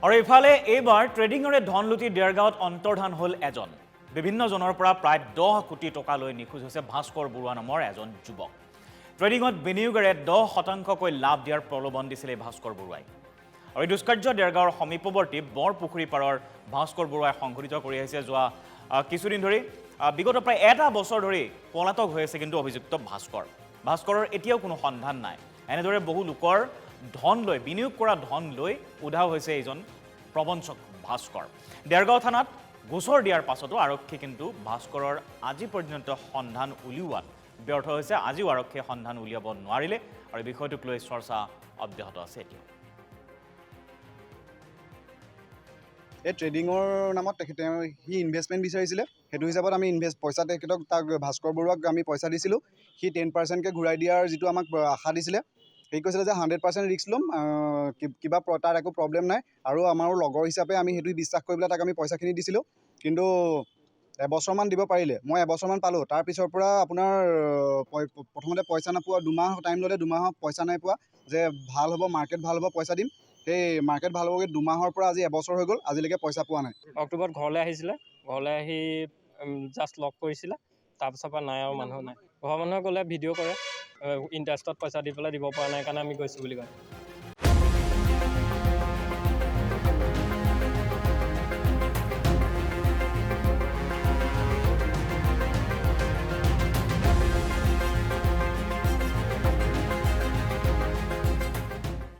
আৰু ইফালে এইবাৰ ট্ৰেডিঙৰে ধন লুটি দেৰগাঁৱত অন্তৰ্ধান হ'ল এজন বিভিন্ন জনৰ পৰা প্ৰায় 10 কোটি টকা লৈ নিখোজ হৈছে ভাস্কৰ বৰুৱা নামৰ এজন যুৱক ট্ৰেডিঙত বিনিয়োগেৰে 10% লাভ দিয়াৰ প্ৰলোভন দিছিল এই ভাস্কৰ বৰুৱাই আৰু এই দুষ্কাৰ্য দেৰগাঁৱৰ সমীপৱৰ্তী বৰপুখুৰী পাৰৰ ভাস্কৰ বৰুৱাই সংঘটিত কৰি আহিছে যোৱা কিছুদিন ধৰি বিগত প্ৰায় এটা বছৰ ধৰি পলাতক হৈ আছে কিন্তু অভিযুক্ত ভাস্কৰৰ এতিয়াও কোনো সন্ধান নাই এনেদৰে বহু লোকৰ ধন লৈ বিনিয়োগ কৰা ধন লৈ উধাও হৈছে এইজন প্ৰবঞ্চক ভাস্কৰ দেৰগাঁও থানাত গোচৰ দিয়াৰ পাছতো আৰক্ষী কিন্তু ভাস্কৰৰ আজি পৰ্যন্ত সন্ধান উলিওৱাত ব্যৰ্থ হৈছে আজিও আৰক্ষীয়ে সন্ধান উলিয়াব নোৱাৰিলে আৰু বিষয়টোক লৈ চৰ্চা অব্যাহত আছে এতিয়া এই ট্ৰেডিঙৰ নামত সি ইনভেষ্টমেণ্ট বিচাৰিছিলে সেইটো হিচাপত আমি পইচা তেখেতক তাক ভাস্কৰ বৰুৱাক আমি পইচা দিছিলোঁ সি 10%কৈ ঘূৰাই দিয়াৰ যিটো আমাক আশা দিছিলে সি কৈছিলে যে 100% ৰিস্ক ল'ম কিবা তাৰ একো প্ৰব্লেম নাই আৰু আমাৰো লগৰ হিচাপে আমি সেইটো বিশ্বাস কৰি পেলাই তাক আমি পইচাখিনি দিছিলোঁ কিন্তু এবছৰমান দিব পাৰিলে মই এবছৰমান পালোঁ তাৰপিছৰ পৰা আপোনাৰ প্ৰথমতে পইচা নাপোৱা 2 মাহ টাইম ল'লে 2 মাহত পইচা নাই পোৱা যে ভাল হ'ব মাৰ্কেট ভাল হ'ব পইচা দিম সেই মাৰ্কেট ভাল হ'বগৈ 2 মাহৰ পৰা আজি এবছৰ হৈ গ'ল আজিলৈকে পইচা পোৱা নাই অক্টোবৰত ঘৰলৈ আহিছিলে ঘৰলৈ আহি জাষ্ট লক কৰিছিলে তাৰপিছৰ পৰা নাই আৰু মানুহ নাই ঘৰৰ মানুহে ক'লে ভিডিঅ' কৰে ইণ্টাৰেষ্টত পইচা দি পেলাই দিব পৰা নাই কাৰণে আমি গৈছোঁ বুলি কয়